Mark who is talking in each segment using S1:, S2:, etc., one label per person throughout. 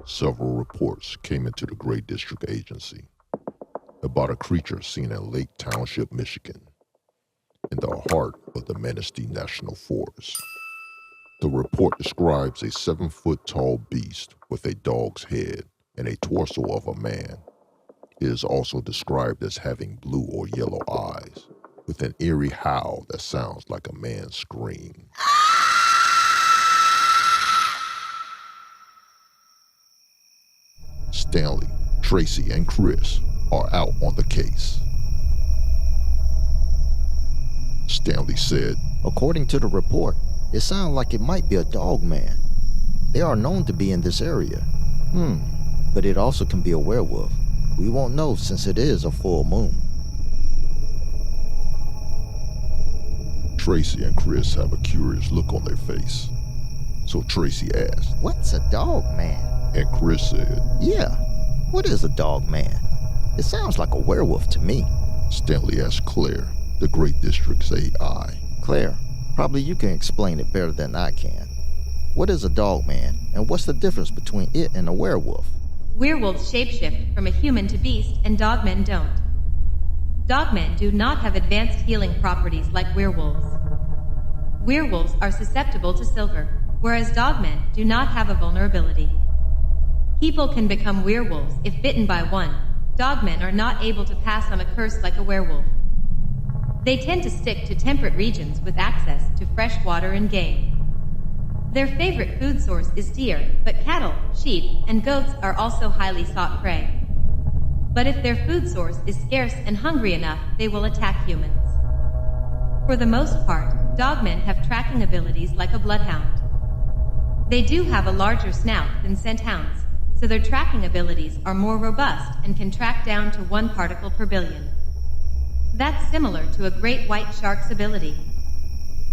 S1: Several reports came into the Gray District Agency about a creature seen in Lake Township, Michigan, in the heart of the Manistee National Forest. The report describes a 7-foot-tall beast with a dog's head and a torso of a man. It is also described as having blue or yellow eyes, with an eerie howl that sounds like a man's scream. Stanley, Tracie, and Chris are out on the case. Stanley said,
S2: According to the report, it sounds like it might be a dog man. They are known to be in this area. But it also can be a werewolf. We won't know since it is a full moon.
S1: Tracie and Chris have a curious look on their face. So Tracie asked,
S2: What's a dog man?
S1: and Chris said,
S2: Yeah, what is a dog man? It sounds like a werewolf to me.
S1: Stanley asked Claire, the Great District's AI.
S2: Claire, probably you can explain it better than I can. What is a dog man, and what's the difference between it and a werewolf?
S3: Werewolves shapeshift from a human to beast, and dogmen don't. Dogmen do not have advanced healing properties like werewolves. Werewolves are susceptible to silver, whereas dogmen do not have a vulnerability. People can become werewolves if bitten by one. Dogmen are not able to pass on a curse like a werewolf. They tend to stick to temperate regions with access to fresh water and game. Their favorite food source is deer, but cattle, sheep, and goats are also highly sought prey. But if their food source is scarce and hungry enough, they will attack humans. For the most part, dogmen have tracking abilities like a bloodhound. They do have a larger snout than scent hounds, so their tracking abilities are more robust and can track down to 1 particle per billion. That's similar to a great white shark's ability.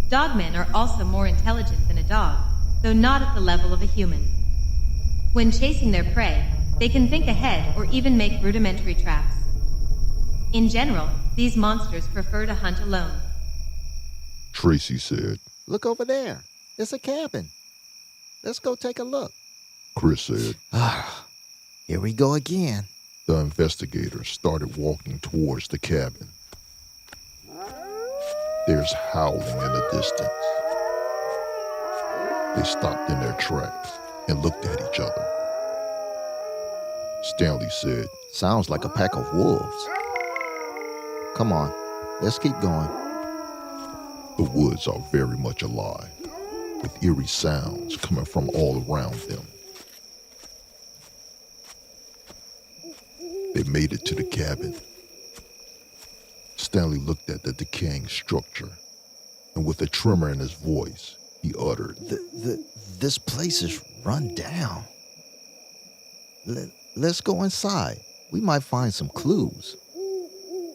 S3: Dogmen are also more intelligent than a dog, though not at the level of a human. When chasing their prey, they can think ahead or even make rudimentary traps. In general, these monsters prefer to hunt alone.
S1: Tracie said,
S2: Look over there. It's a cabin. Let's go take a look.
S1: Chris said,
S2: Here we go again.
S1: The investigators started walking towards the cabin. There's howling in the distance. They stopped in their tracks and looked at each other. Stanley said,
S2: Sounds like a pack of wolves. Come on, let's keep going.
S1: The woods are very much alive, with eerie sounds coming from all around them. They made it to the cabin. Stanley looked at the decaying structure, and with a tremor in his voice, he uttered,
S2: This place is run down. Let's go inside. We might find some clues.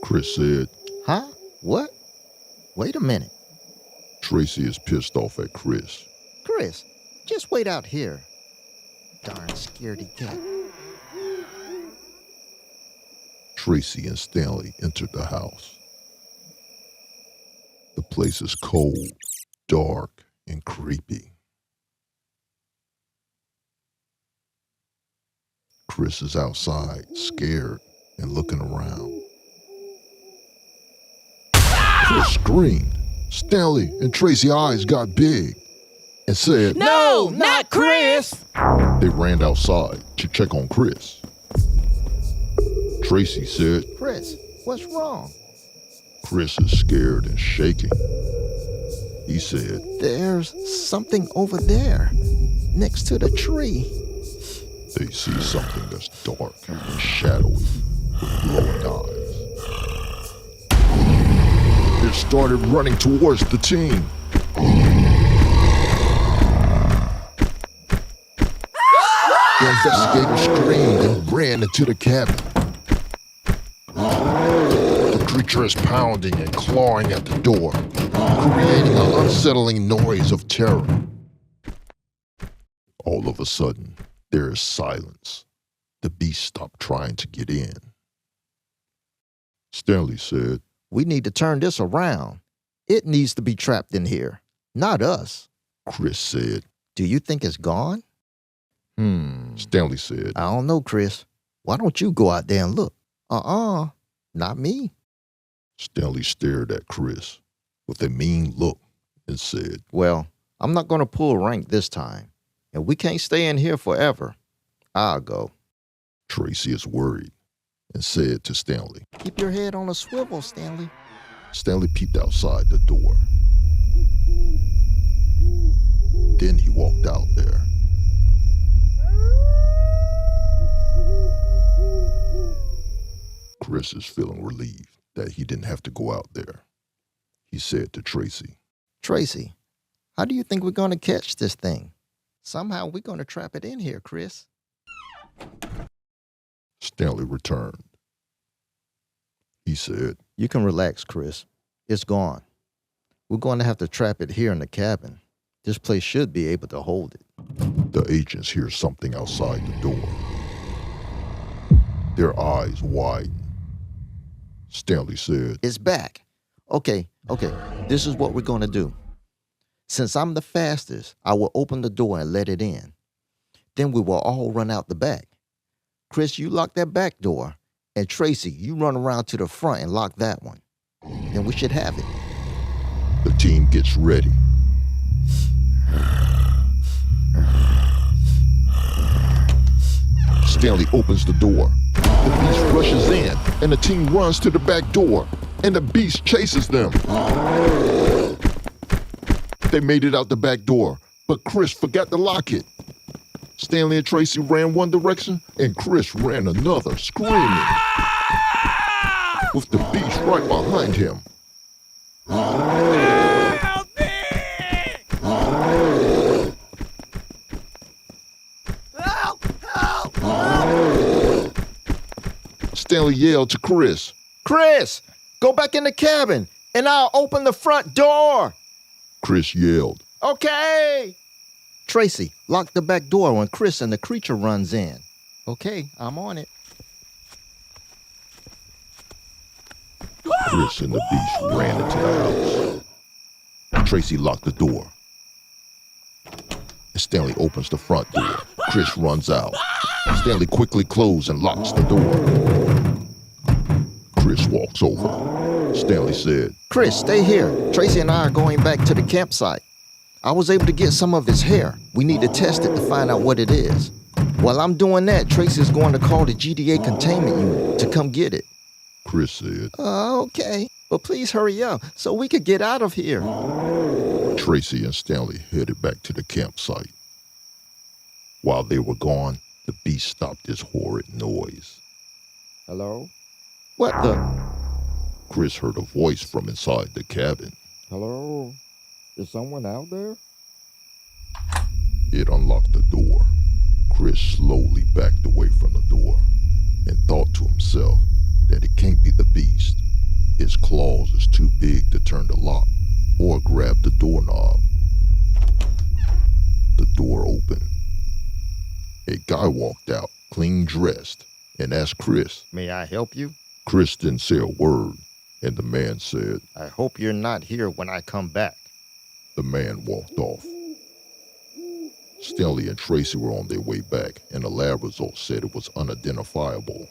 S1: Chris said.
S2: Huh? What? Wait a minute.
S1: Tracie is pissed off at Chris.
S2: Chris, just wait out here. Darn scaredy cat.
S1: Tracie and Stanley entered the house. The place is cold, dark, and creepy. Chris is outside, scared and looking around. Chris screamed. Stanley and Tracie's eyes got big and said,
S4: No, not Chris!
S1: They ran outside to check on Chris. Tracie said,
S2: Chris, what's wrong?
S1: Chris is scared and shaking. He said,
S2: There's something over there, next to the tree.
S1: They see something that's dark and shadowy with glowing eyes. They started running towards the team. The investigator screamed and ran into the cabin. The creature is pounding and clawing at the door, creating an unsettling noise of terror. All of a sudden, there is silence. The beast stopped trying to get in. Stanley said,
S2: We need to turn this around. It needs to be trapped in here, not us.
S1: Chris said,
S2: Do you think it's gone?
S1: Stanley said.
S2: I don't know, Chris. Why don't you go out there and look? Not me.
S1: Stanley stared at Chris with a mean look and said,
S2: Well, I'm not going to pull rank this time, and we can't stay in here forever. I'll go.
S1: Tracie is worried and said to Stanley.
S2: Keep your head on a swivel, Stanley.
S1: Stanley peeped outside the door. Then he walked out there. Chris is feeling relieved that he didn't have to go out there. He said to Tracie,
S2: Tracie, how do you think we're going to catch this thing? Somehow we're going to trap it in here, Chris.
S1: Stanley returned. He said,
S2: You can relax, Chris. It's gone. We're going to have to trap it here in the cabin. This place should be able to hold it.
S1: The agents hear something outside the door. Their eyes widen. Stanley said,
S2: It's back. Okay. This is what we're going to do. Since I'm the fastest, I will open the door and let it in. Then we will all run out the back. Chris, you lock that back door. And Tracie, you run around to the front and lock that one. Then we should have it.
S1: The team gets ready. Stanley opens the door. The beast rushes in, and the team runs to the back door, and the beast chases them. They made it out the back door, but Chris forgot to lock it. Stanley and Tracie ran one direction, and Chris ran another, screaming, with the beast right behind him.
S4: Help me! Help!
S1: Stanley yelled to Chris,
S2: Chris, go back in the cabin, and I'll open the front door.
S1: Chris yelled.
S2: Okay. Tracie, lock the back door when Chris and the creature runs in. Okay, I'm on it.
S1: Chris and the beast ran into the house. Tracie locked the door. And Stanley opens the front door. Chris runs out. Stanley quickly closes and locks the door. Chris walks over. Stanley said,
S2: Chris, stay here. Tracie and I are going back to the campsite. I was able to get some of his hair. We need to test it to find out what it is. While I'm doing that, Tracie is going to call the GDA containment unit to come get it.
S1: Chris said,
S2: Okay, but please hurry up so we could get out of here.
S1: Tracie and Stanley headed back to the campsite. While they were gone, the beast stopped this horrid noise.
S2: Hello? What the?
S1: Chris heard a voice from inside the cabin.
S2: Hello? Is someone out there?
S1: It unlocked the door. Chris slowly backed away from the door and thought to himself that it can't be the beast. Its claws is too big to turn the lock or grab the doorknob. The door opened. A guy walked out, clean dressed, and asked Chris.
S2: May I help you?
S1: Chris didn't say a word, and the man said,
S2: I hope you're not here when I come back.
S1: The man walked off. Stanley and Tracie were on their way back, and the lab results said it was unidentifiable.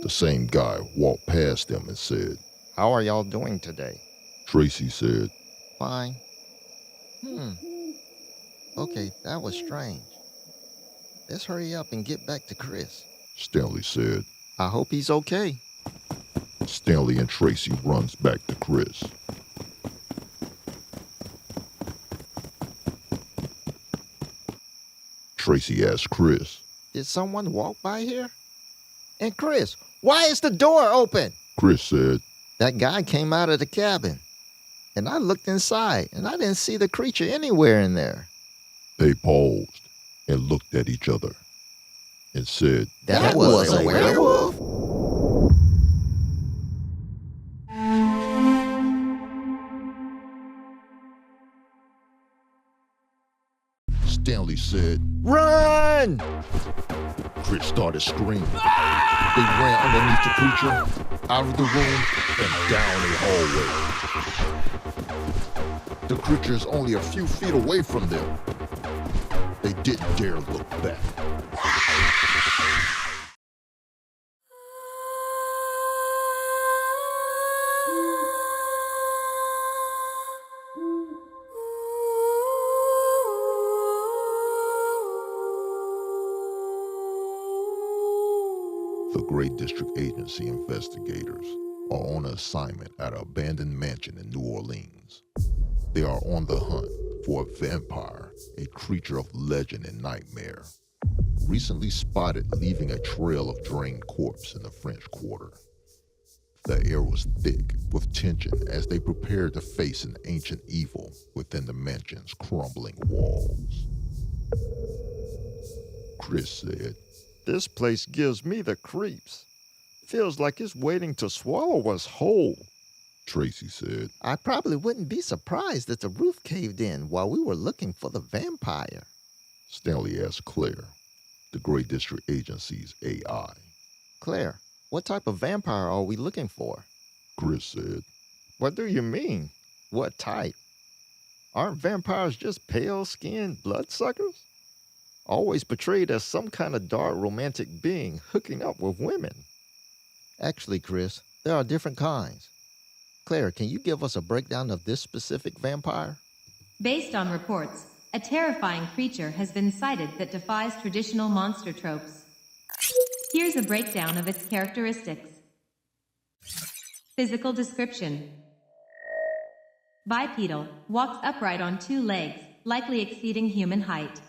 S1: The same guy walked past them and said,
S2: How are y'all doing today?
S1: Tracie said,
S2: Fine. Okay, that was strange. Let's hurry up and get back to Chris.
S1: Stanley said.
S2: I hope he's okay.
S1: Stanley and Tracie runs back to Chris. Tracie asked Chris,
S2: Did someone walk by here? And Chris, why is the door open?
S1: Chris said,
S2: That guy came out of the cabin. And I looked inside, and I didn't see the creature anywhere in there.
S1: They paused and looked at each other and said,
S2: That was a werewolf?
S1: Stanley said,
S2: Run!
S1: Chris started screaming. They ran underneath the creature, out of the room, and down a hallway. The creature is only a few feet away from them. They didn't dare look back. The Great District Agency investigators are on an assignment at an abandoned mansion in New Orleans. They are on the hunt for a vampire, a creature of legend and nightmare, recently spotted leaving a trail of drained corpse in the French Quarter. The air was thick with tension as they prepared to face an ancient evil within the mansion's crumbling walls. Chris said,
S2: This place gives me the creeps. Feels like it's waiting to swallow us whole.
S1: Tracie said,
S2: I probably wouldn't be surprised if the roof caved in while we were looking for the vampire.
S1: Stanley asked Claire, the Great District Agency's AI.
S2: Claire, what type of vampire are we looking for?
S1: Chris said,
S2: What do you mean? What type? Aren't vampires just pale-skinned bloodsuckers? Always portrayed as some kind of dark romantic being hooking up with women. Actually, Chris, there are different kinds. Claire, can you give us a breakdown of this specific vampire?
S3: Based on reports, a terrifying creature has been sighted that defies traditional monster tropes. Here's a breakdown of its characteristics. Physical description. Bipedal, walks upright on 2 legs, likely exceeding human height.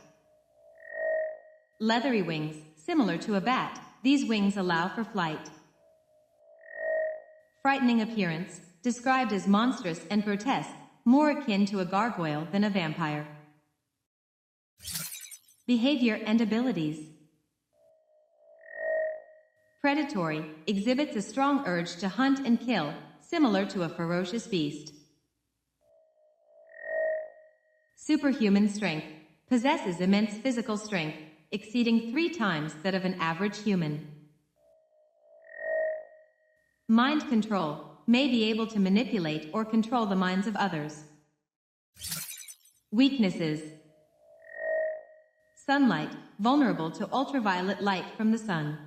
S3: Leathery wings, similar to a bat. These wings allow for flight. Frightening appearance, described as monstrous and grotesque, more akin to a gargoyle than a vampire. Behavior and abilities. Predatory, exhibits a strong urge to hunt and kill, similar to a ferocious beast. Superhuman strength, possesses immense physical strength, exceeding 3 times that of an average human. Mind control, may be able to manipulate or control the minds of others. Weaknesses. Sunlight, vulnerable to ultraviolet light from the sun.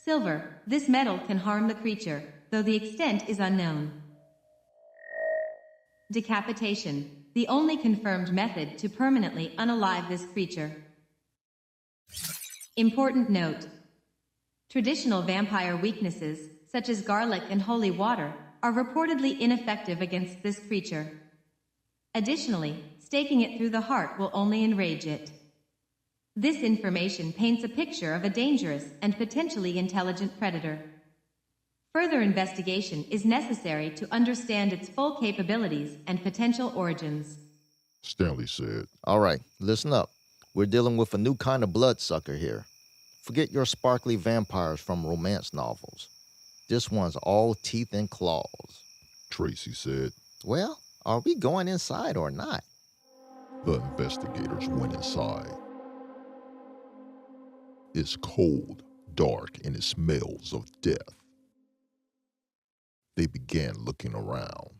S3: Silver, this metal can harm the creature, though the extent is unknown. Decapitation, the only confirmed method to permanently unalive this creature. Important note. Traditional vampire weaknesses, such as garlic and holy water, are reportedly ineffective against this creature. Additionally, staking it through the heart will only enrage it. This information paints a picture of a dangerous and potentially intelligent predator. Further investigation is necessary to understand its full capabilities and potential origins.
S1: Stanley said,
S2: All right, listen up. We're dealing with a new kind of bloodsucker here. Forget your sparkly vampires from romance novels. This one's all teeth and claws.
S1: Tracie said.
S2: Well, are we going inside or not?
S1: The investigators went inside. It's cold, dark, and it smells of death. They began looking around.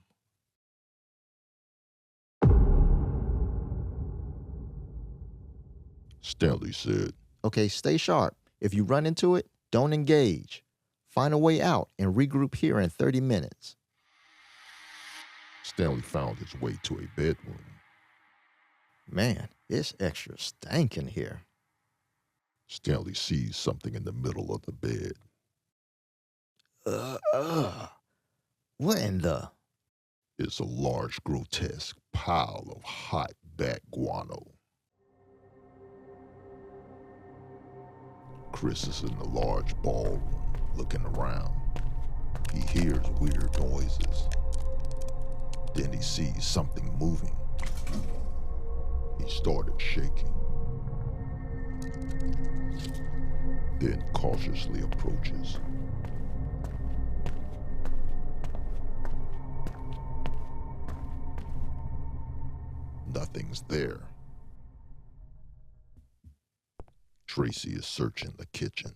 S1: Stanley said,
S2: Okay, stay sharp. If you run into it, don't engage. Find a way out and regroup here in 30 minutes.
S1: Stanley found his way to a bedroom.
S2: Man, it's extra stank in here.
S1: Stanley sees something in the middle of the bed.
S2: What in the?
S1: It's a large, grotesque pile of hot bat guano. Chris is in the large ballroom, looking around. He hears weird noises. Then he sees something moving. He started shaking. Then cautiously approaches. Nothing's there. Tracie is searching the kitchen.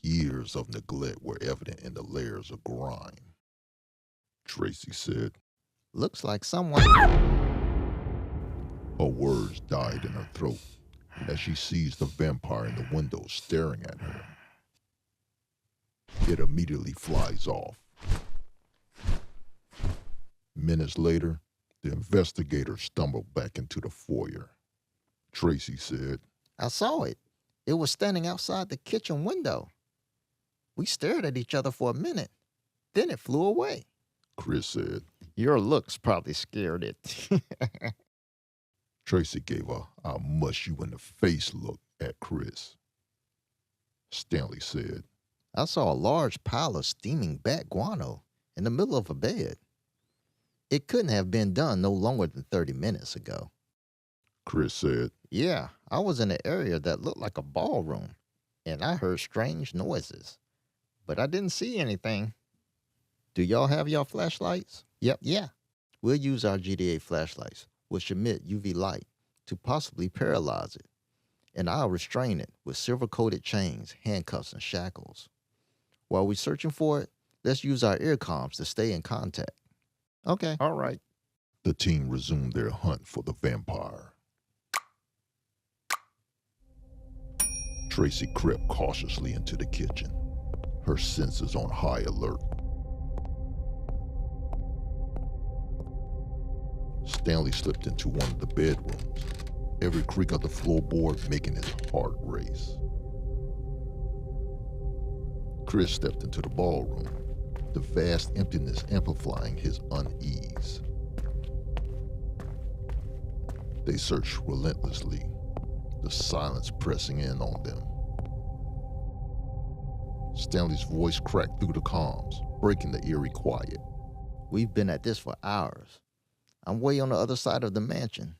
S1: Years of neglect were evident in the layers of grime. Tracie said.
S2: Looks like someone...
S1: Her words died in her throat as she sees the vampire in the window staring at her. It immediately flies off. Minutes later, the investigators stumbled back into the foyer. Tracie said,
S2: I saw it. It was standing outside the kitchen window. We stared at each other for a minute. Then it flew away.
S1: Chris said.
S2: Your looks probably scared it.
S1: Tracie gave a "I'll mush you in the face" look at Chris. Stanley said,
S2: I saw a large pile of steaming bat guano in the middle of a bed. It couldn't have been done no longer than 30 minutes ago.
S1: Chris said,
S2: Yeah, I was in an area that looked like a ballroom, and I heard strange noises, but I didn't see anything. Do y'all have your flashlights? Yep, yeah. We'll use our GDA flashlights, which emit UV light, to possibly paralyze it, and I'll restrain it with silver-coated chains, handcuffs, and shackles. While we're searching for it, let's use our ear comms to stay in contact. Okay, all right.
S1: The team resumed their hunt for the vampire. Tracie crept cautiously into the kitchen, her senses on high alert. Stanley slipped into one of the bedrooms, every creak of the floorboard making his heart race. Chris stepped into the ballroom, the vast emptiness amplifying his unease. They searched relentlessly, the silence pressing in on them. Stanley's voice cracked through the comms, breaking the eerie quiet.
S2: We've been at this for hours. I'm way on the other side of the mansion.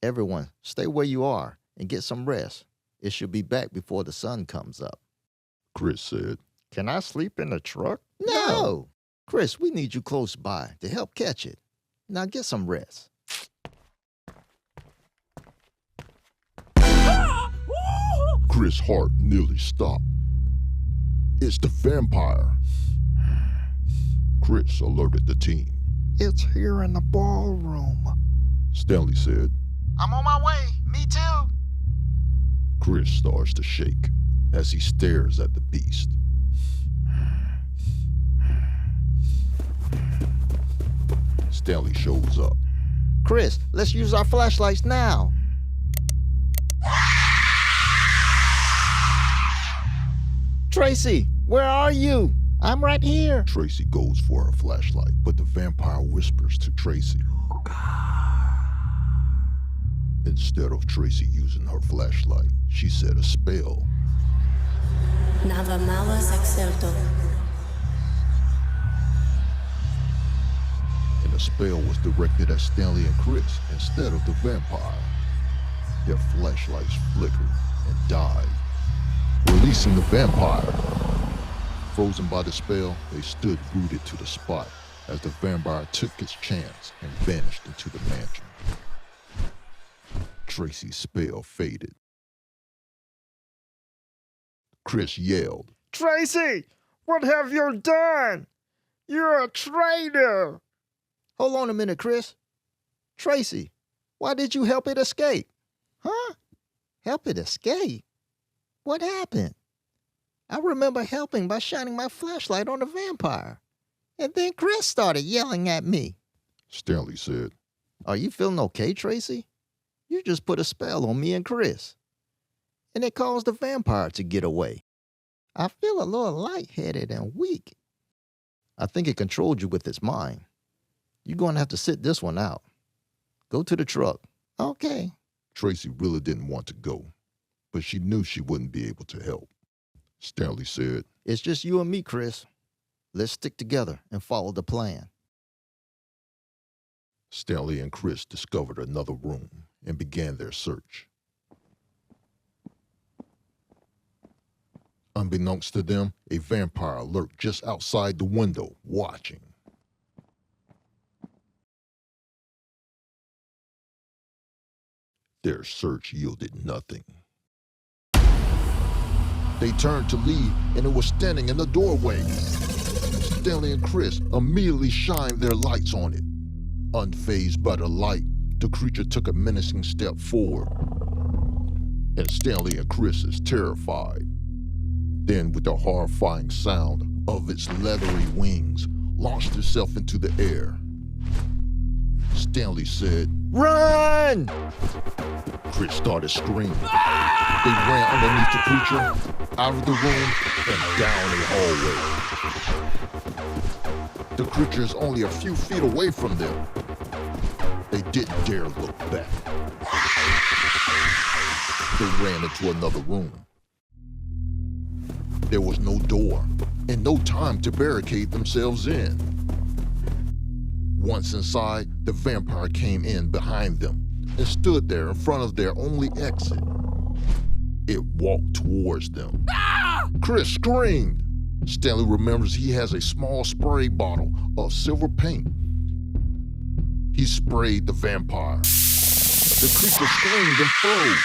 S2: Everyone, stay where you are and get some rest. It should be back before the sun comes up.
S1: Chris said,
S2: Can I sleep in the truck? No! Chris, we need you close by to help catch it. Now get some rest.
S1: Chris' heart nearly stopped. It's the vampire. Chris alerted the team.
S2: It's here in the ballroom.
S1: Stanley said,
S2: I'm on my way. Me too.
S1: Chris starts to shake as he stares at the beast. Stanley shows up.
S2: Chris, let's use our flashlights now. Tracie, where are you? I'm right here.
S1: Tracie goes for her flashlight, but the vampire whispers to Tracie. Instead of Tracie using her flashlight, she said a spell.
S5: Nada malas excelto.
S1: And the spell was directed at Stanley and Chris instead of the vampire. Their flashlights flickered and died, releasing the vampire. Frozen by the spell, they stood rooted to the spot as the vampire took its chance and vanished into the mansion. Tracie's spell faded. Chris yelled,
S2: Tracie, what have you done? You're a traitor. Hold on a minute, Chris. Tracie, why did you help it escape? Huh? Help it escape? What happened? I remember helping by shining my flashlight on the vampire. And then Chris started yelling at me.
S1: Stanley said.
S2: Are you feeling okay, Tracie? You just put a spell on me and Chris. And it caused the vampire to get away. I feel a little lightheaded and weak. I think it controlled you with its mind. You're going to have to sit this one out. Go to the truck. Okay.
S1: Tracie really didn't want to go, but she knew she wouldn't be able to help. Stanley said,
S2: It's just you and me, Chris. Let's stick together and follow the plan.
S1: Stanley and Chris discovered another room and began their search. Unbeknownst to them, a vampire lurked just outside the window, watching. Their search yielded nothing. They turned to leave, and it was standing in the doorway. Stanley and Chris immediately shined their lights on it. Unfazed by the light, the creature took a menacing step forward. And Stanley and Chris is terrified. Then, with the horrifying sound of its leathery wings, launched itself into the air. Stanley said, "Run!" Chris started screaming. They ran underneath the creature, out of the room, and down a hallway. The creature is only a few feet away from them. They didn't dare look back. They ran into another room. There was no door and no time to barricade themselves in. Once inside, the vampire came in behind them and stood there in front of their only exit. It walked towards them. Ah! Chris screamed. Stanley remembers he has a small spray bottle of silver paint. He sprayed the vampire. The creature screamed and froze.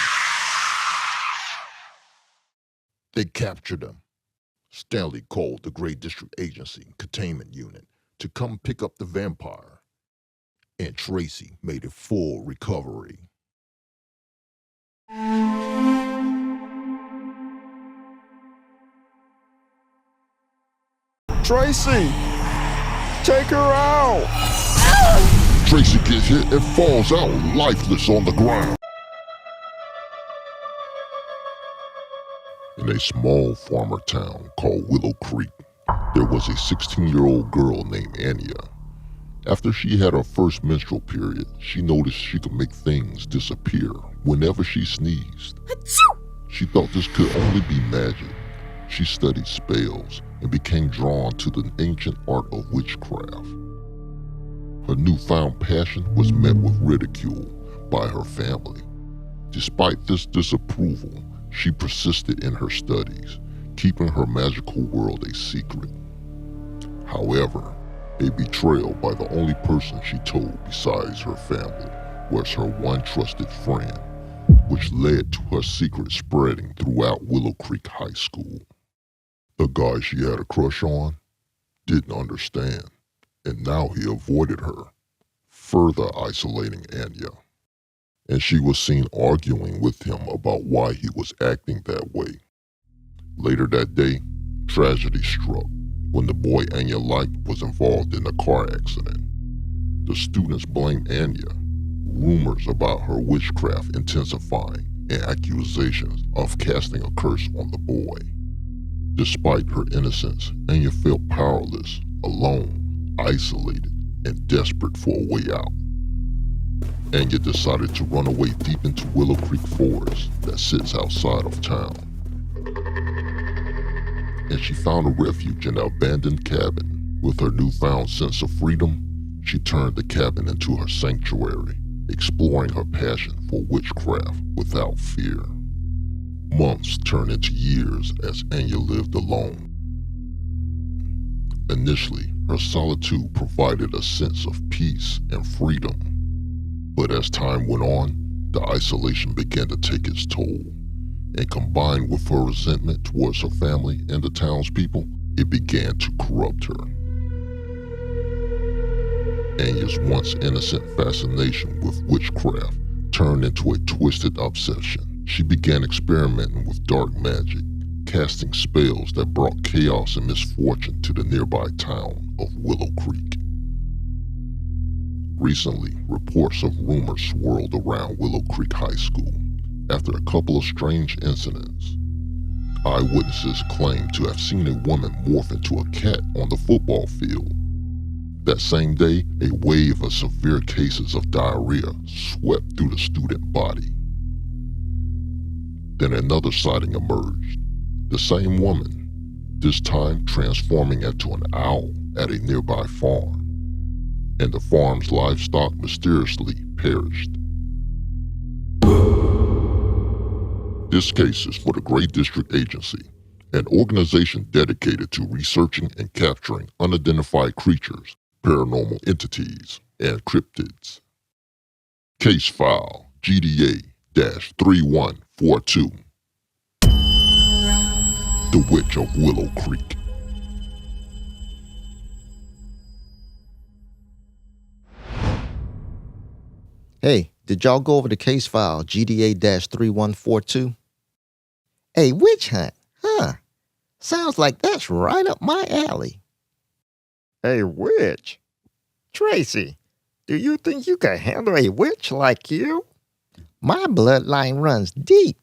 S1: They captured him. Stanley called the Great District Agency Containment Unit to come pick up the vampire, and Tracie made a full recovery.
S4: Tracie! Take her out!
S1: Tracie gets hit and falls out lifeless on the ground. In a small farmer town called Willow Creek, there was a 16-year-old girl named Anya. After she had her first menstrual period, she noticed she could make things disappear whenever she sneezed. She thought this could only be magic. She studied spells and became drawn to the ancient art of witchcraft. Her newfound passion was met with ridicule by her family. Despite this disapproval, she persisted in her studies, keeping her magical world a secret. However, a betrayal by the only person she told besides her family was her one trusted friend, which led to her secret spreading throughout Willow Creek High School. The guy she had a crush on didn't understand, and now he avoided her, further isolating Anya. And she was seen arguing with him about why he was acting that way. Later that day, tragedy struck when the boy Anya liked was involved in a car accident. The students blamed Anya, rumors about her witchcraft intensifying and accusations of casting a curse on the boy. Despite her innocence, Anya felt powerless, alone, isolated, and desperate for a way out. Anya decided to run away deep into Willow Creek Forest that sits outside of town. And she found a refuge in an abandoned cabin. With her newfound sense of freedom, she turned the cabin into her sanctuary, exploring her passion for witchcraft without fear. Months turned into years as Anya lived alone. Initially, her solitude provided a sense of peace and freedom. But as time went on, the isolation began to take its toll, and combined with her resentment towards her family and the townspeople, it began to corrupt her. Anya's once innocent fascination with witchcraft turned into a twisted obsession. She began experimenting with dark magic, casting spells that brought chaos and misfortune to the nearby town of Willow Creek. Recently, reports of rumors swirled around Willow Creek High School after a couple of strange incidents. Eyewitnesses claimed to have seen a woman morph into a cat on the football field. That same day, a wave of severe cases of diarrhea swept through the student body. Then another sighting emerged. The same woman, this time transforming into an owl at a nearby farm. And the farm's livestock mysteriously perished. This case is for the Great District Agency, an organization dedicated to researching and capturing unidentified creatures, paranormal entities, and cryptids. Case file GDA-3142. The Witch of Willow Creek.
S2: Hey, did y'all go over the case file GDA-3142? A witch hunt, huh? Sounds like that's right up my alley.
S4: A witch? Tracie, do you think you can handle a witch like you?
S2: My bloodline runs deep.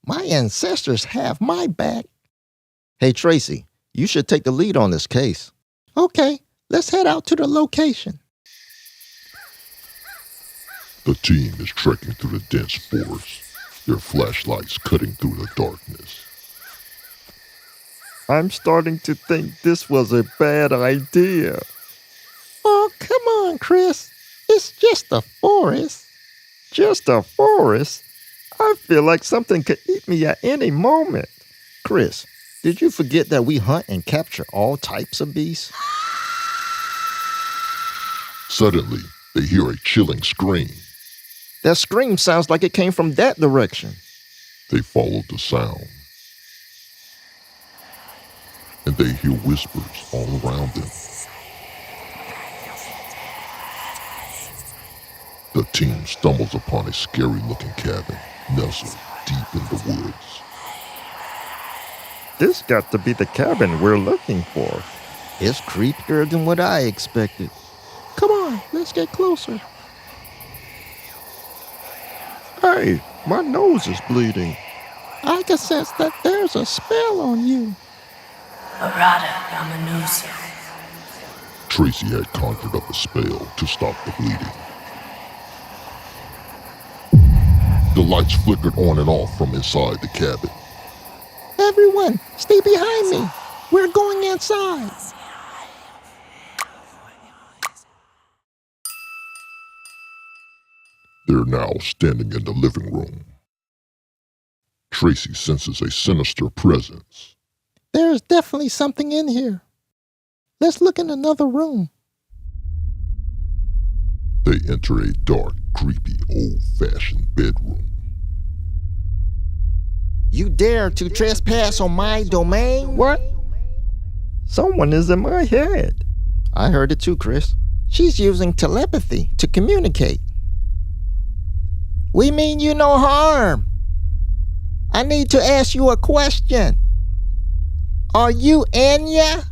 S2: My ancestors have my back. Hey, Tracie, you should take the lead on this case. Okay, let's head out to the location.
S1: The team is trekking through the dense forest, their flashlights cutting through the darkness.
S4: I'm starting to think this was a bad idea.
S2: Oh, come on, Chris. It's just a forest.
S4: Just a forest? I feel like something could eat me at any moment.
S2: Chris, did you forget that we hunt and capture all types of beasts?
S1: Suddenly, they hear a chilling scream.
S2: That scream sounds like it came from that direction.
S1: They follow the sound, and they hear whispers all around them. The team stumbles upon a scary-looking cabin nestled deep in the woods.
S4: This got to be the cabin we're looking for.
S2: It's creepier than what I expected. Come on, let's get closer.
S4: Hey, my nose is bleeding.
S2: I can sense that there's a spell on you.
S5: Barada Yamanusu.
S1: Tracie had conjured up a spell to stop the bleeding. The lights flickered on and off from inside the cabin.
S2: Everyone, stay behind me. We're going inside.
S1: They're now standing in the living room. Tracie senses a sinister presence.
S2: There's definitely something in here. Let's look in another room.
S1: They enter a dark, creepy, old-fashioned bedroom.
S2: You dare to trespass on my domain?
S4: What? Someone is in my head.
S2: I heard it too, Chris. She's using telepathy to communicate. We mean you no harm. I need to ask you a question. Are you Anya?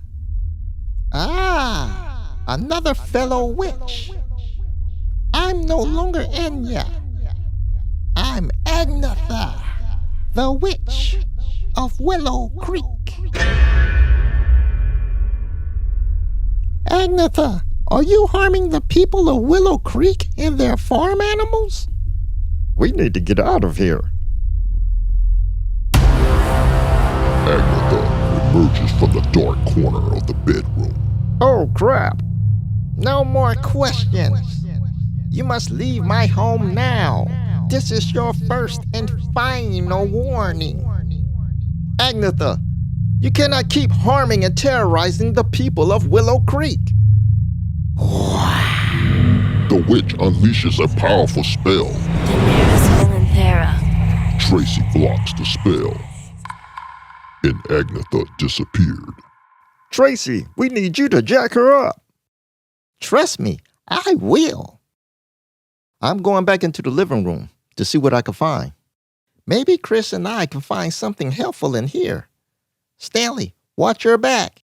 S2: Ah, another fellow witch. I'm no longer Anya. I'm Agnatha, the witch of Willow Creek. Agnatha, are you harming the people of Willow Creek and their farm animals?
S4: We need to get out of here.
S1: Agnatha emerges from the dark corner of the bedroom.
S4: Oh, crap.
S2: No more questions. You must leave my home now. This is your first and final warning. Agnatha, you cannot keep harming and terrorizing the people of Willow Creek.
S1: The witch unleashes a powerful spell.
S5: Daenerys Melanthera.
S1: Tracie blocks the spell, and Agnatha disappeared.
S4: Tracie, we need you to jack her up.
S2: Trust me, I will. I'm going back into the living room to see what I can find. Maybe Chris and I can find something helpful in here. Stanley, watch your back.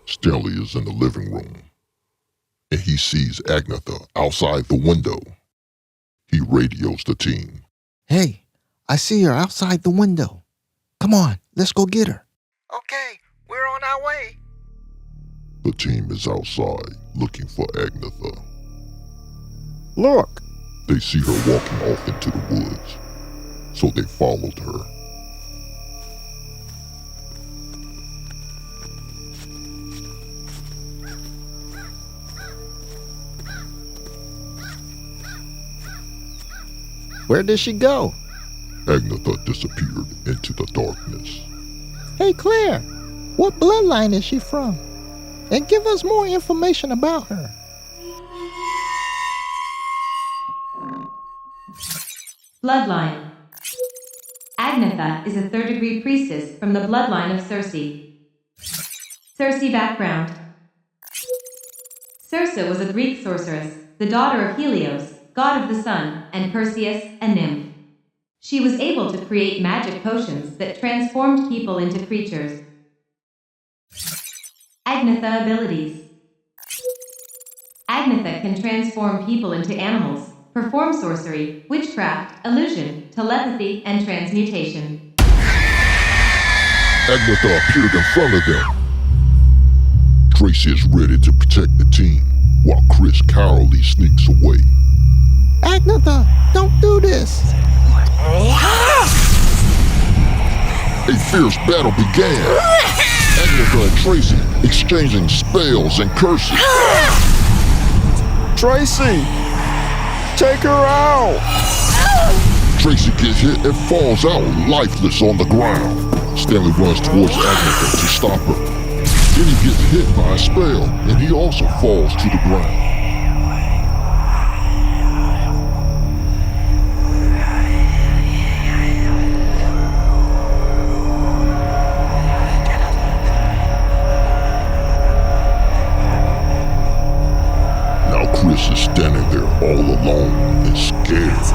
S1: Stanley is in the living room, and he sees Agnatha outside the window. He radios the team.
S2: Hey, I see her outside the window. Come on, let's go get her. Okay, we're on our way.
S1: The team is outside looking for Agnatha.
S4: Look,
S1: They see her walking off into the woods, so they followed her.
S2: Where did she go?
S1: Agnatha disappeared into the darkness.
S2: Hey, Claire, what bloodline is she from? And give us more information about her.
S3: Bloodline. Agnatha is a third-degree priestess from the bloodline of Tracie. Tracie background. Circe was a Greek sorceress, the daughter of Helios, god of the sun, and Perseus, a nymph. She was able to create magic potions that transformed people into creatures. Agnatha abilities. Agnatha can transform people into animals, perform sorcery, witchcraft, illusion, telepathy, and transmutation.
S1: Agnatha appeared in front of them. Tracie is ready to protect the team, while Chris cowardly sneaks away.
S2: Agnatha, don't do this!
S1: A fierce battle began. Agnatha and Tracie exchanging spells and curses.
S4: Tracie! Take her out!
S1: Tracie gets hit and falls out lifeless on the ground. Stanley runs towards Agnatha to stop her. Then he gets hit by a spell, and he also falls to the ground. Now Chris is standing there all alone and scared.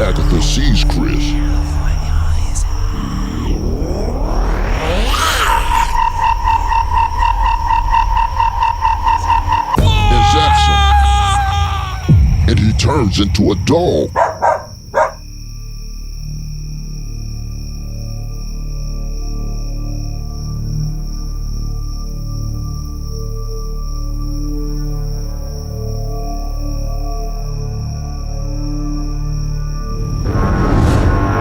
S1: Agatha sees Chris. And he turns into a dog.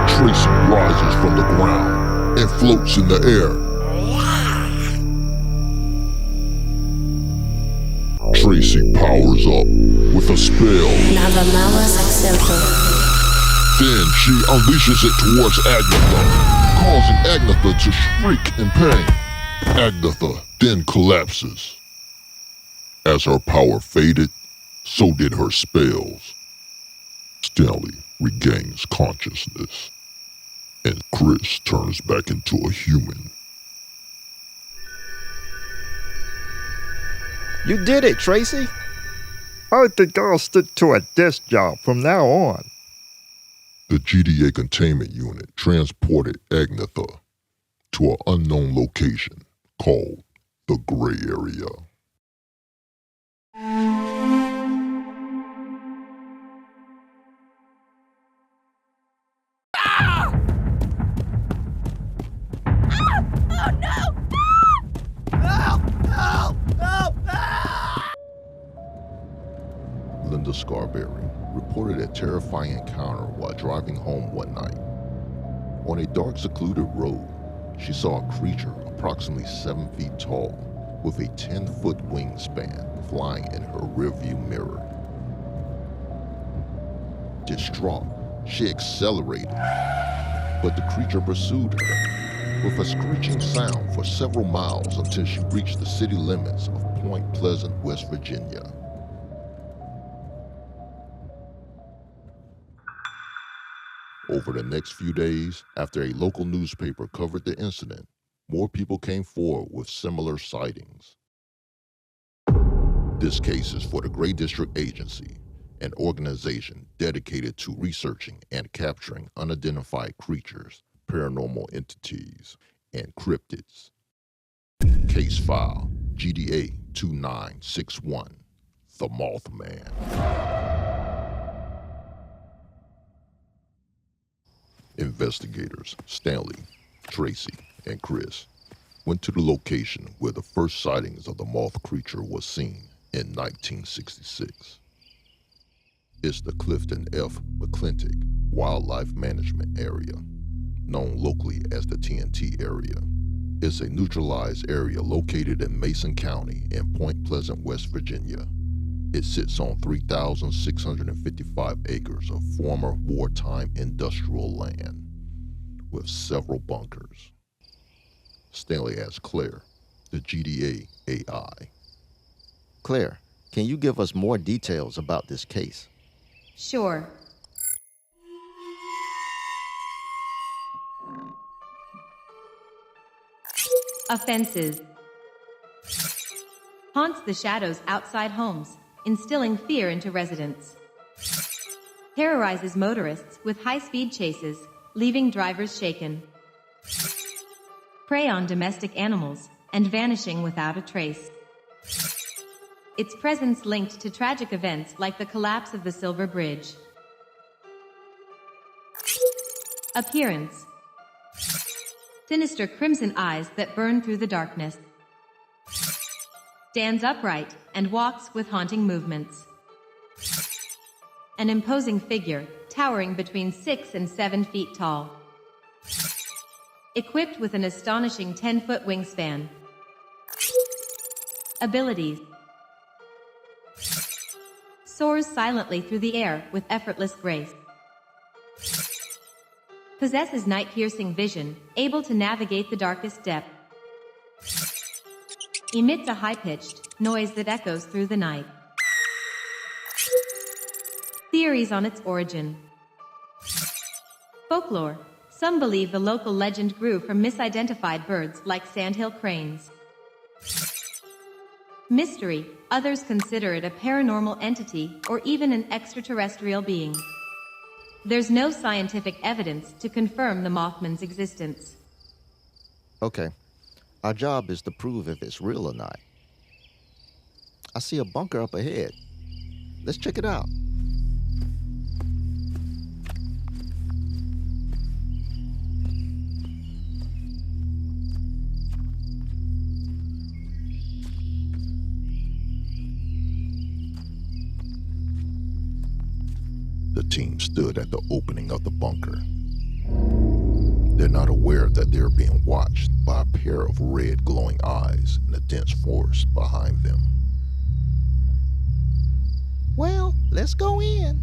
S1: Tracie rises from the ground and floats in the air. Tracie powers up with a spell. Then she unleashes it towards Agnatha, causing Agnatha to shriek in pain. Agnatha then collapses. As her power faded, so did her spells. Stanley regains consciousness, and Chris turns back into a human.
S2: You did it, Tracie!
S4: I think I'll stick to a desk job from now on.
S1: The GDA containment unit transported Agnatha to an unknown location called the Gray Area. Linda Scarberry reported a terrifying encounter while driving home one night. On a dark, secluded road, she saw a creature approximately 7 feet tall with a 10-foot wingspan flying in her rearview mirror. Distraught, she accelerated, but the creature pursued her with a screeching sound for several miles until she reached the city limits of Point Pleasant, West Virginia. Over the next few days, after a local newspaper covered the incident, more people came forward with similar sightings. This case is for the Gray District Agency, an organization dedicated to researching and capturing unidentified creatures, paranormal entities, and cryptids. Case file GDA 2961, The Mothman. Investigators Stanley, Tracie, and Chris went to the location where the first sightings of the moth creature was seen in 1966. It's the Clifton F. McClintock Wildlife Management Area, known locally as the TNT area. It's a neutralized area located in Mason County in Point Pleasant, West Virginia. It sits on 3,655 acres of former wartime industrial land with several bunkers. Stanley asked Claire, the GDA AI.
S2: Claire, can you give us more details about this case?
S3: Sure. Offenses. Haunts the shadows outside homes, instilling fear into residents. Terrorizes motorists with high-speed chases, leaving drivers shaken. Prey on domestic animals, and vanishing without a trace. Its presence linked to tragic events like the collapse of the Silver Bridge. Appearance: sinister crimson eyes that burn through the darkness. Stands upright and walks with haunting movements. An imposing figure, towering between 6 and 7 feet tall. Equipped with an astonishing 10-foot wingspan. Abilities: soars silently through the air with effortless grace. Possesses night-piercing vision, able to navigate the darkest depth. Emits a high-pitched noise that echoes through the night. Theories on its origin. Folklore: some believe the local legend grew from misidentified birds like sandhill cranes. Mystery: others consider it a paranormal entity or even an extraterrestrial being. There's no scientific evidence to confirm the Mothman's existence.
S2: Okay, our job is to prove if it's real or not. I see a bunker up ahead. Let's check it out.
S1: The team stood at the opening of the bunker. They're not aware that they're being watched by a pair of red glowing eyes in a dense forest behind them.
S2: Well, let's go in.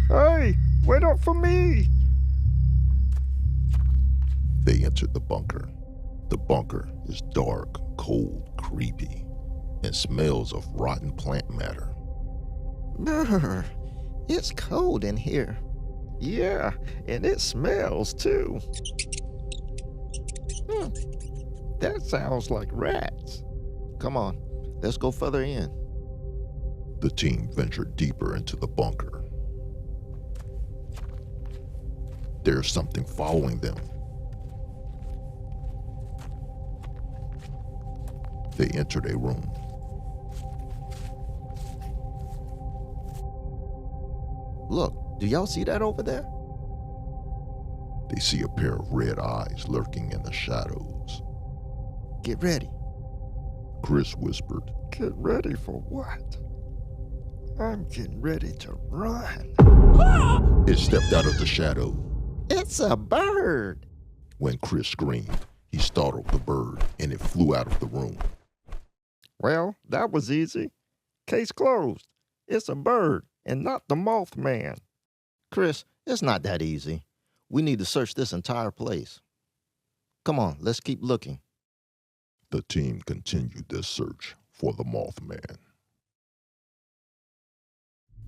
S4: Hey, wait up for me!
S1: They entered the bunker. The bunker is dark, cold, creepy, and smells of rotten plant matter.
S2: Brr, it's cold in here.
S4: Yeah, and it smells too. That sounds like rats.
S2: Come on, let's go further in.
S1: The team ventured deeper into the bunker. There's something following them. They entered a room.
S2: Look, do y'all see that over there?
S1: They see a pair of red eyes lurking in the shadows.
S2: Get ready.
S1: Chris whispered.
S4: Get ready for what? I'm getting ready to run.
S1: It stepped out of the shadow.
S2: It's a bird.
S1: When Chris screamed, he startled the bird and it flew out of the room.
S4: Well, that was easy. Case closed. It's a bird and not the Mothman.
S2: Chris, it's not that easy. We need to search this entire place. Come on, let's keep looking.
S1: The team continued their search for the Mothman.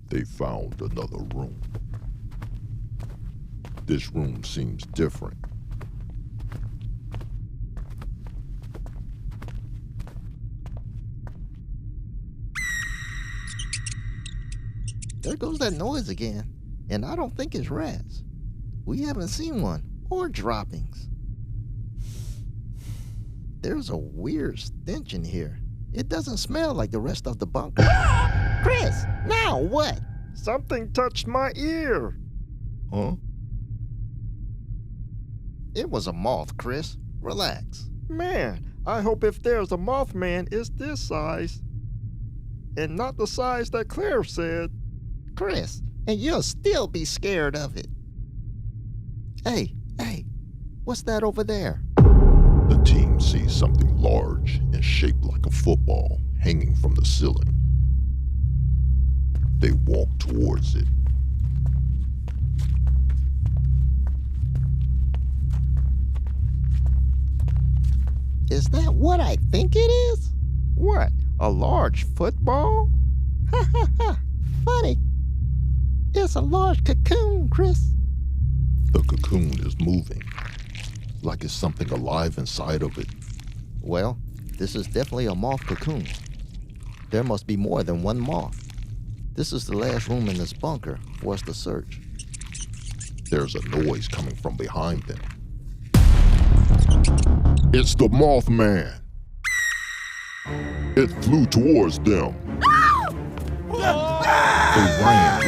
S1: They found another room. This room seems different.
S2: There goes that noise again, and I don't think it's rats. We haven't seen one, or droppings. There's a weird stench in here. It doesn't smell like the rest of the bunker. Chris, now what?
S4: Something touched my ear.
S1: Huh?
S2: It was a moth, Chris. Relax.
S4: Man, I hope if there's a Mothman, it's this size. And not the size that Claire said.
S2: Chris, and you'll still be scared of it. Hey, what's that over there?
S1: The team sees something large and shaped like a football hanging from the ceiling. They walk towards it.
S2: Is that what I think it is?
S4: What, a large football?
S2: Ha ha ha, funny. It's a large cocoon, Chris.
S1: The cocoon is moving. like it's something alive inside of it.
S2: Well, this is definitely a moth cocoon. There must be more than one moth. This is the last room in this bunker for us to search.
S1: There's a noise coming from behind them. It's the Mothman. It flew towards them. They ran.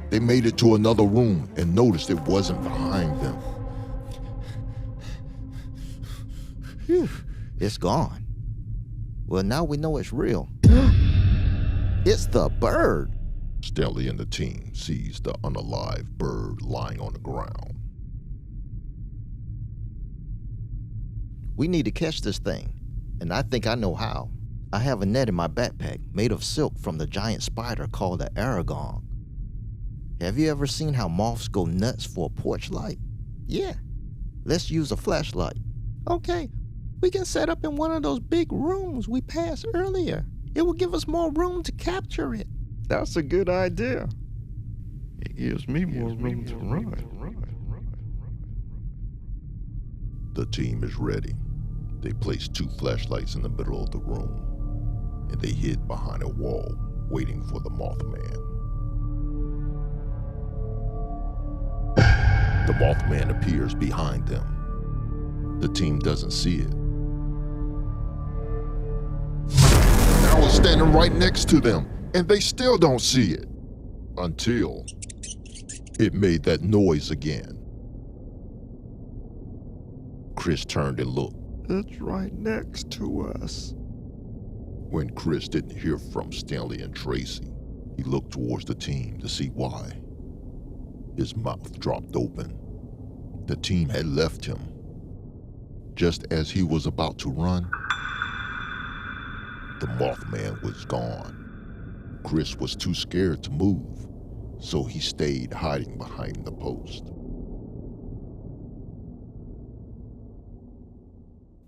S1: They made it to another room and noticed it wasn't behind them.
S2: Phew, it's gone. Well, now we know it's real. It's the bird.
S1: Stanley and the team sees the unalive bird lying on the ground.
S2: We need to catch this thing, and I think I know how. I have a net in my backpack made of silk from the giant spider called the Aragon. Have you ever seen how moths go nuts for a porch light? Yeah. Let's use a flashlight. Okay, we can set up in one of those big rooms we passed earlier. It will give us more room to capture it.
S4: That's a good idea. It gives me more room to run.
S1: The team is ready. They place 2 flashlights in the middle of the room, and they hid behind a wall, waiting for the Mothman. The Mothman appears behind them. The team doesn't see it. Now it's standing right next to them, and they still don't see it. Until it made that noise again. Chris turned and looked.
S4: It's right next to us.
S1: When Chris didn't hear from Stanley and Tracie, he looked towards the team to see why. His mouth dropped open. The team had left him. Just as he was about to run, the Mothman was gone. Chris was too scared to move, so he stayed hiding behind the post.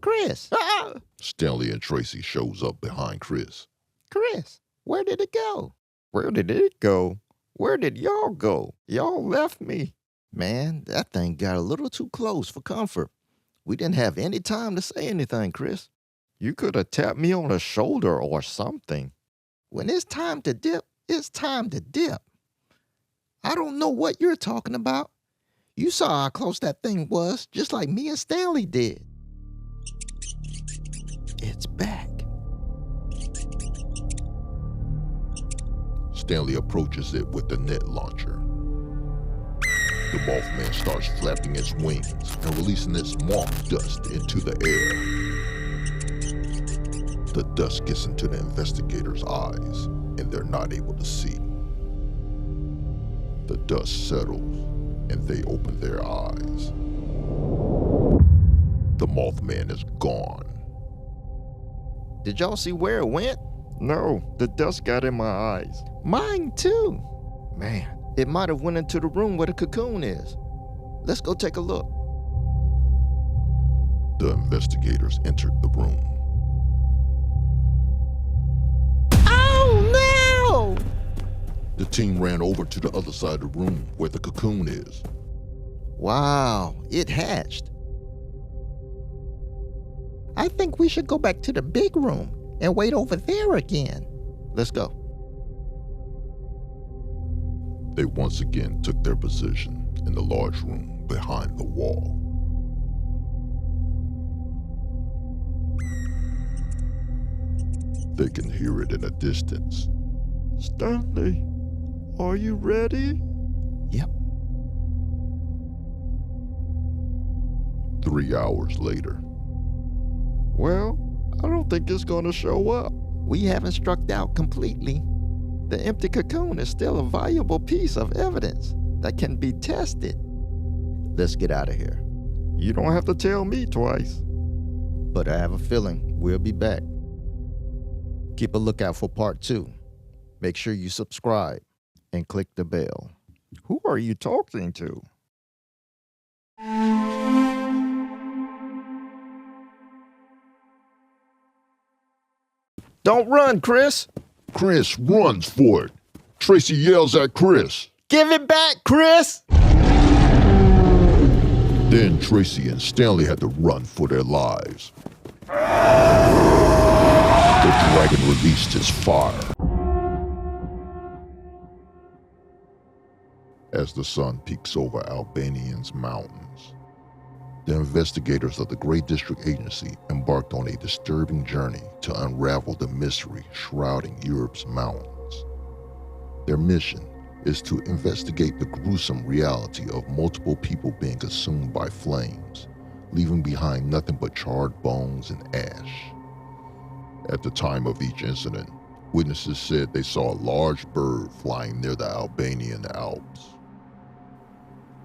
S2: Chris! Ah!
S1: Stanley and Tracie shows up behind Chris.
S2: Chris, where did it go?
S4: Where did it go? Where did y'all go? Y'all left me.
S2: Man, that thing got a little too close for comfort. We didn't have any time to say anything, Chris.
S4: You could have tapped me on the shoulder or something.
S2: When it's time to dip, it's time to dip. I don't know what you're talking about. You saw how close that thing was, just like me and Stanley did. It's back.
S1: Stanley approaches it with the net launcher. The Mothman starts flapping its wings and releasing its moth dust into the air. The dust gets into the investigators' eyes, and they're not able to see. The dust settles, and they open their eyes. The Mothman is gone.
S2: Did y'all see where it went?
S4: No, the dust got in my eyes.
S2: Mine too. Man, it might have went into the room where the cocoon is. Let's go take a look.
S1: The investigators entered the room.
S2: Oh no!
S1: The team ran over to the other side of the room where the cocoon is.
S2: Wow, it hatched. I think we should go back to the big room and wait over there again. Let's go.
S1: They once again took their position in the large room behind the wall. They can hear it in a distance.
S4: Stanley, are you ready?
S2: Yep.
S1: 3 hours later.
S4: Well, I don't think it's gonna show up.
S2: We haven't struck out completely. The empty cocoon is still a valuable piece of evidence that can be tested. Let's get out of here.
S4: You don't have to tell me twice.
S2: But I have a feeling we'll be back. Keep a lookout for part 2. Make sure you subscribe and click the bell.
S4: Who are you talking to?
S2: Don't run, Chris!
S1: Chris runs for it. Tracie yells at Chris.
S2: Give it back, Chris!
S1: Then Tracie and Stanley had to run for their lives. The dragon released his fire. As the sun peaks over Albanian's mountains, the investigators of the Great District Agency embarked on a disturbing journey to unravel the mystery shrouding Europe's mountains. Their mission is to investigate the gruesome reality of multiple people being consumed by flames, leaving behind nothing but charred bones and ash. At the time of each incident, witnesses said they saw a large bird flying near the Albanian Alps.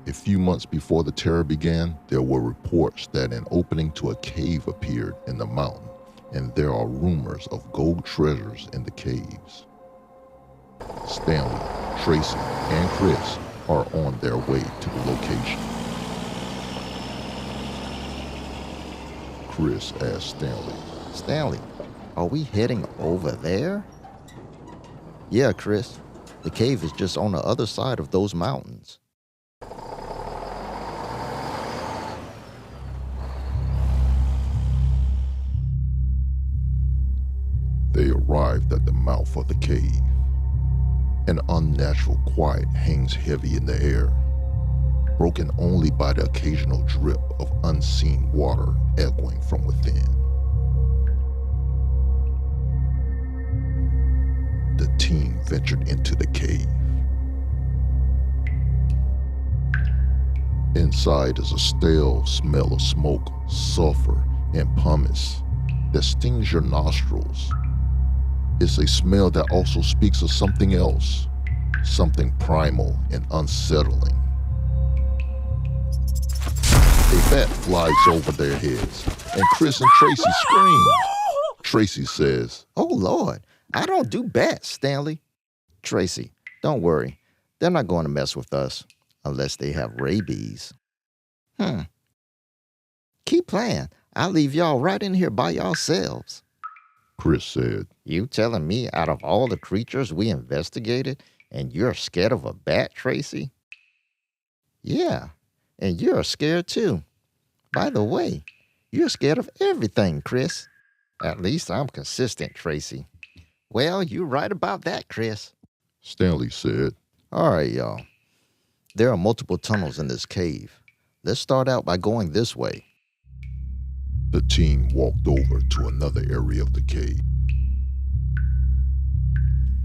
S1: A few months before the terror began, there were reports that an opening to a cave appeared in the mountain, and there are rumors of gold treasures in the caves. Stanley, Tracie, and Chris are on their way to the location. Chris asked Stanley,
S2: Stanley, are we heading over there? Yeah, Chris. The cave is just on the other side of those mountains.
S1: They arrived at the mouth of the cave. An unnatural quiet hangs heavy in the air, broken only by the occasional drip of unseen water echoing from within. The team ventured into the cave. Inside is a stale smell of smoke, sulfur, and pumice that stings your nostrils. It's a smell that also speaks of something else, something primal and unsettling. A bat flies over their heads, and Chris and Tracie scream. Tracie says,
S2: Oh, Lord, I don't do bats, Stanley. Tracie, don't worry. They're not going to mess with us unless they have rabies. Keep playing. I'll leave y'all right in here by yourselves.
S1: Chris said,
S2: You telling me out of all the creatures we investigated, and you're scared of a bat, Tracie? Yeah, and you're scared too. By the way, you're scared of everything, Chris. At least I'm consistent, Tracie. Well, you're right about that, Chris.
S1: Stanley said,
S2: All right, y'all. There are multiple tunnels in this cave. Let's start out by going this way.
S1: The team walked over to another area of the cave.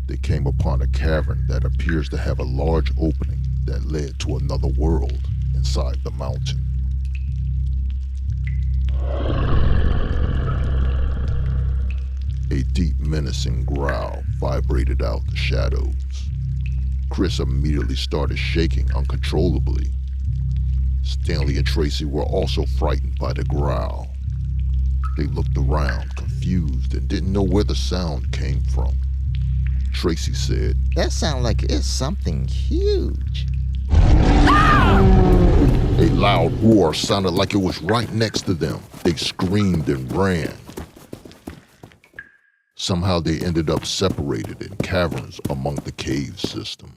S1: They came upon a cavern that appears to have a large opening that led to another world inside the mountain. A deep, menacing growl vibrated out the shadows. Chris immediately started shaking uncontrollably. Stanley and Tracie were also frightened by the growl. They looked around, confused, and didn't know where the sound came from. Tracie said,
S2: That sounds like it's something huge.
S1: A loud roar sounded like it was right next to them. They screamed and ran. Somehow they ended up separated in caverns among the cave system.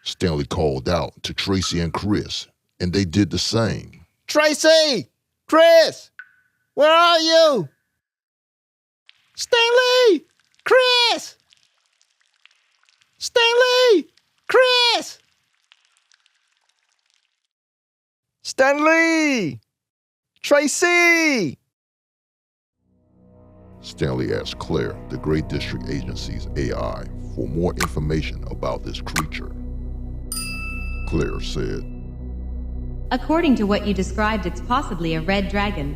S1: Stanley called out to Tracie and Chris, and they did the same.
S2: Tracie! Chris! Where are you? Stanley! Chris! Stanley! Chris! Stanley! Tracie!
S1: Stanley asked Claire, the Great District Agency's AI, for more information about this creature. Claire said,
S3: According to what you described, it's possibly a red dragon.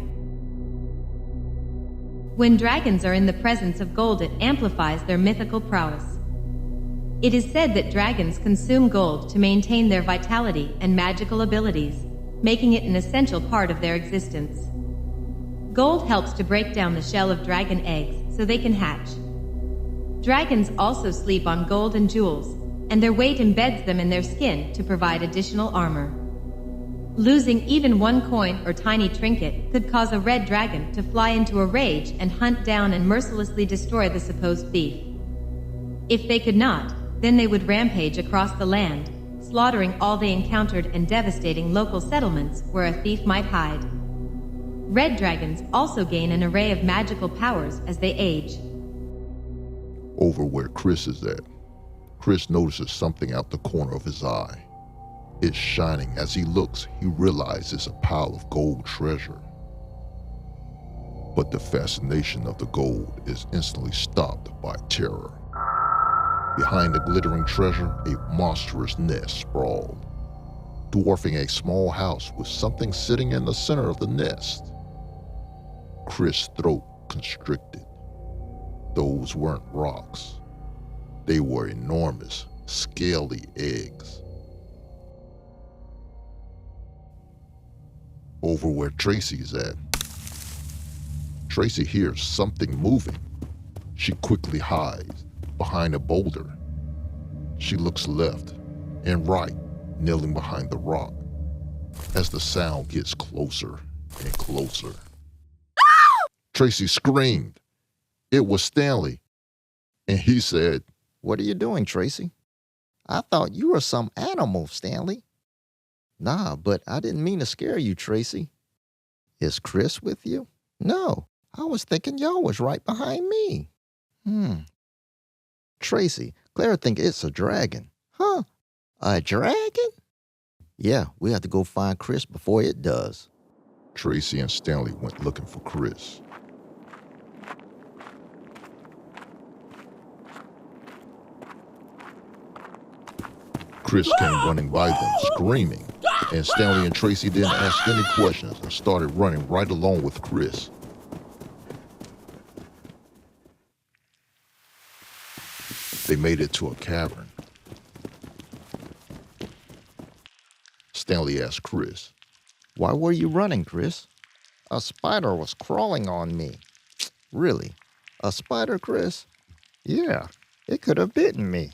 S3: When dragons are in the presence of gold, it amplifies their mythical prowess. It is said that dragons consume gold to maintain their vitality and magical abilities, making it an essential part of their existence. Gold helps to break down the shell of dragon eggs so they can hatch. Dragons also sleep on gold and jewels, and their weight embeds them in their skin to provide additional armor. Losing even one coin or tiny trinket could cause a red dragon to fly into a rage and hunt down and mercilessly destroy the supposed thief. If they could not, then they would rampage across the land, slaughtering all they encountered and devastating local settlements where a thief might hide. Red dragons also gain an array of magical powers as they age.
S1: Over where Chris is at, Chris notices something out the corner of his eye. It's shining. As he looks, he realizes it's a pile of gold treasure. But the fascination of the gold is instantly stopped by terror. Behind the glittering treasure, a monstrous nest sprawled, dwarfing a small house with something sitting in the center of the nest. Chris' throat constricted. Those weren't rocks. They were enormous, scaly eggs. Over where Tracie's at, Tracie hears something moving. She quickly hides behind a boulder. She looks left and right, kneeling behind the rock, as the sound gets closer and closer. Tracie screamed. It was Stanley, and he said,
S2: What are you doing, Tracie? I thought you were some animal, Stanley. Nah, but I didn't mean to scare you, Tracie. Is Chris with you? No, I was thinking y'all was right behind me. Tracie, Clara think it's a dragon. Huh? A dragon? Yeah, we have to go find Chris before it does.
S1: Tracie and Stanley went looking for Chris. Chris came running by them, screaming, and Stanley and Tracie didn't ask any questions and started running right along with Chris. They made it to a cavern. Stanley asked Chris,
S2: Why were you running, Chris? A spider was crawling on me. Really? A spider, Chris? Yeah, it could have bitten me.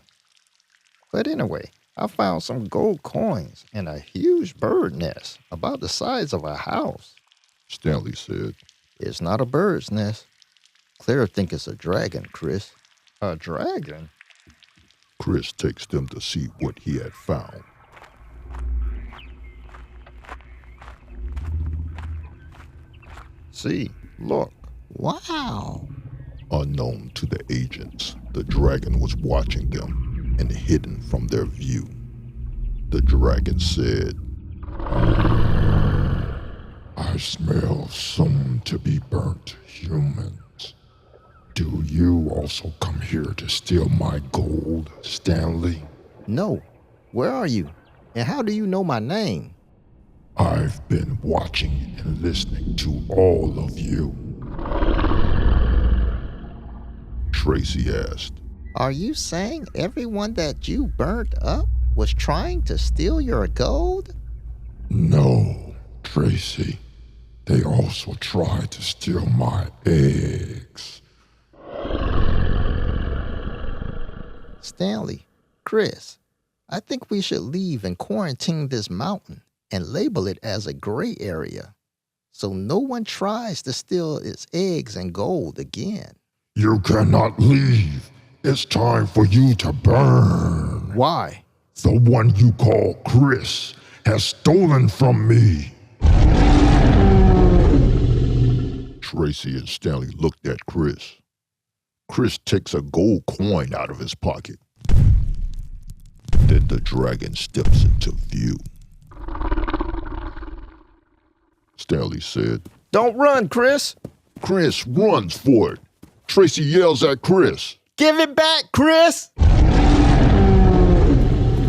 S2: But anyway, I found some gold coins and a huge bird nest about the size of a house.
S1: Stanley said.
S2: It's not a bird's nest. Clara think it's a dragon, Chris.
S4: A dragon?
S1: Chris takes them to see what he had found.
S4: See, look.
S2: Wow.
S1: Unknown to the agents, the dragon was watching them and hidden from their view. The dragon said, I smell soon-to-be-burnt humans. Do you also come here to steal my gold, Stanley?
S2: No. Where are you? And how do you know my name?
S1: I've been watching and listening to all of you. Tracie asked,
S2: Are you saying everyone that you burnt up was trying to steal your gold?
S1: No, Tracie. They also tried to steal my eggs.
S2: Stanley, Chris, I think we should leave and quarantine this mountain and label it as a gray area so no one tries to steal its eggs and gold again.
S1: You cannot leave. It's time for you to burn.
S2: Why?
S1: The one you call Chris has stolen from me. Tracie and Stanley looked at Chris. Chris takes a gold coin out of his pocket. Then the dragon steps into view. Stanley said,
S2: Don't run, Chris.
S1: Chris runs for it. Tracie yells at Chris.
S2: Give it back, Chris.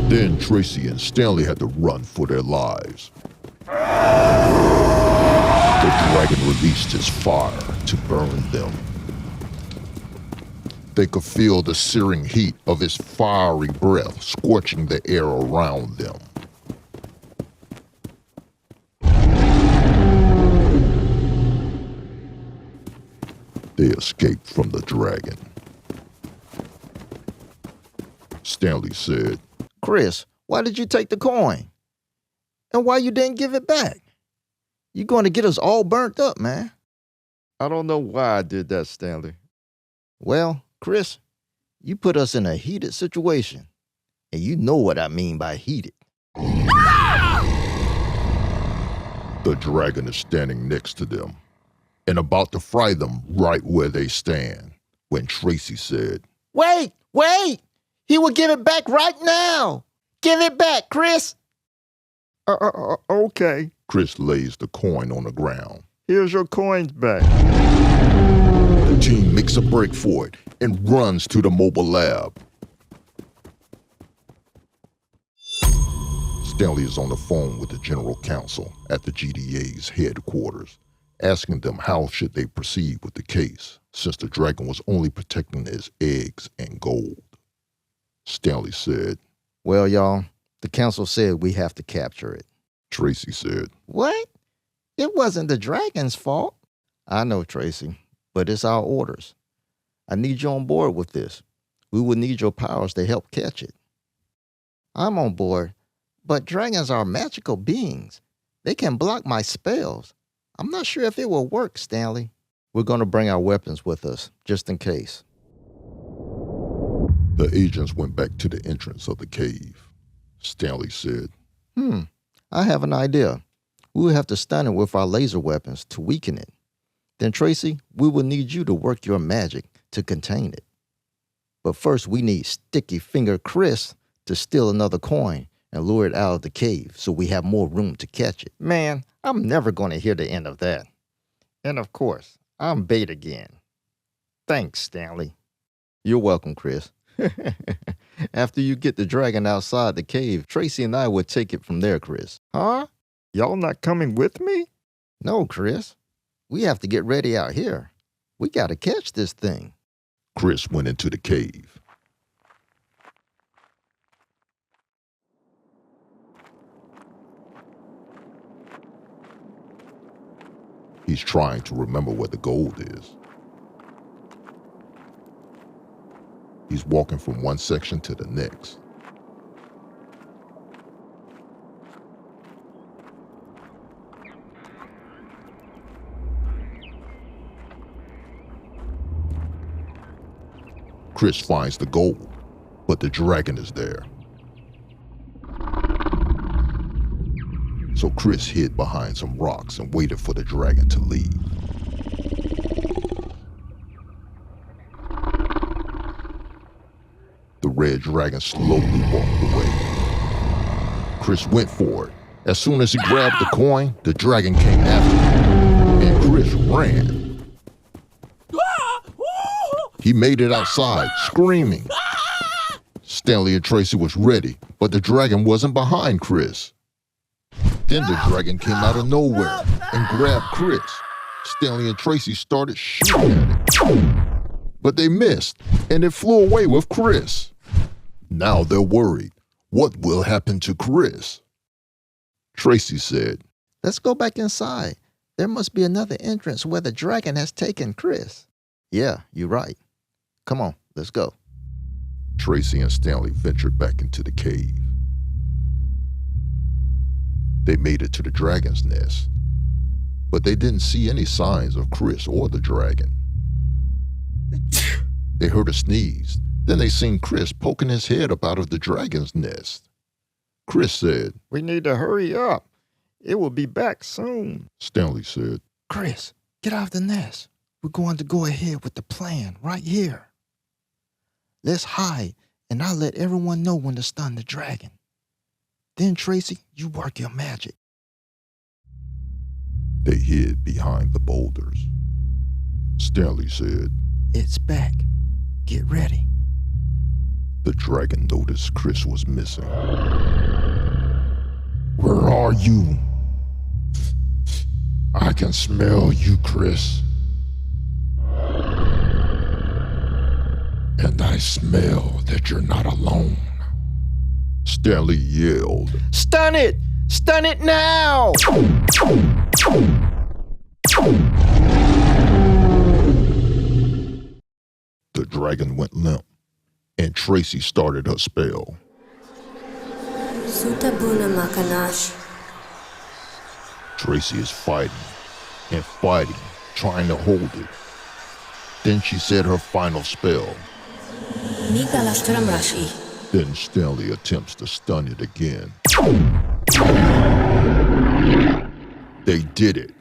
S1: Then Tracie and Stanley had to run for their lives. The dragon released his fire to burn them. They could feel the searing heat of his fiery breath scorching the air around them. They escaped from the dragon. Stanley said,
S2: Chris, why did you take the coin? And why you didn't give it back? You're going to get us all burnt up, man.
S4: I don't know why I did that, Stanley.
S2: Well, Chris, you put us in a heated situation. And you know what I mean by heated.
S1: The dragon is standing next to them and about to fry them right where they stand when Tracie said,
S4: Wait! He will give it back right now! Give it back, Chris! Okay.
S1: Chris lays the coin on the ground.
S4: Here's your coins back.
S1: The team makes a break for it and runs to the mobile lab. Stanley is on the phone with the general counsel at the GDA's headquarters, asking them how should they proceed with the case, since the dragon was only protecting his eggs and gold. Stanley said,
S2: Well, y'all, the council said we have to capture it.
S1: Tracie said,
S2: What? It wasn't the dragon's fault. I know, Tracie, but it's our orders. I need you on board with this. We will need your powers to help catch it. I'm on board, but dragons are magical beings. They can block my spells. I'm not sure if it will work, Stanley. We're going to bring our weapons with us, just in case.
S1: The agents went back to the entrance of the cave. Stanley said,
S2: I have an idea. We will have to stun it with our laser weapons to weaken it. Then, Tracie, we will need you to work your magic to contain it. But first, we need Sticky Finger Chris to steal another coin and lure it out of the cave so we have more room to catch it.
S4: Man, I'm never going to hear the end of that. And of course, I'm bait again. Thanks, Stanley.
S2: You're welcome, Chris. After you get the dragon outside the cave, Tracie and I will take it from there, Chris.
S4: Huh? Y'all not coming with me?
S2: No, Chris. We have to get ready out here. We got to catch this thing.
S1: Chris went into the cave. He's trying to remember where the gold is. He's walking from one section to the next. Chris finds the gold, but the dragon is there. So Chris hid behind some rocks and waited for the dragon to leave. The red dragon slowly walked away. Chris went for it. As soon as he grabbed the coin, the dragon came after him, and Chris ran. He made it outside, screaming. Stanley and Tracie was ready, but the dragon wasn't behind Chris. Then the dragon came out of nowhere and grabbed Chris. Stanley and Tracie started shooting at it, but they missed, and it flew away with Chris. Now they're worried. What will happen to Chris? Tracie said,
S2: Let's go back inside. There must be another entrance where the dragon has taken Chris. Yeah, you're right. Come on, let's go.
S1: Tracie and Stanley ventured back into the cave. They made it to the dragon's nest, but they didn't see any signs of Chris or the dragon. They heard a sneeze. Then they seen Chris poking his head up out of the dragon's nest. Chris said,
S4: We need to hurry up. It will be back soon.
S1: Stanley said,
S2: Chris, get out of the nest. We're going to go ahead with the plan right here. Let's hide, and I'll let everyone know when to stun the dragon. Then, Tracie, you work your magic.
S1: They hid behind the boulders. Stanley said,
S2: It's back. Get ready.
S1: The dragon noticed Chris was missing. Where are you? I can smell you, Chris. And I smell that you're not alone. Stanley yelled.
S4: Stun it! Stun it now!
S1: The dragon went limp, and Tracie started her spell.
S5: Sutabuna Makanash.
S1: Tracie is fighting and fighting, trying to hold it. Then she said her final spell.
S5: Nikalastram Rashi.
S1: Then Stanley attempts to stun it again. They did it.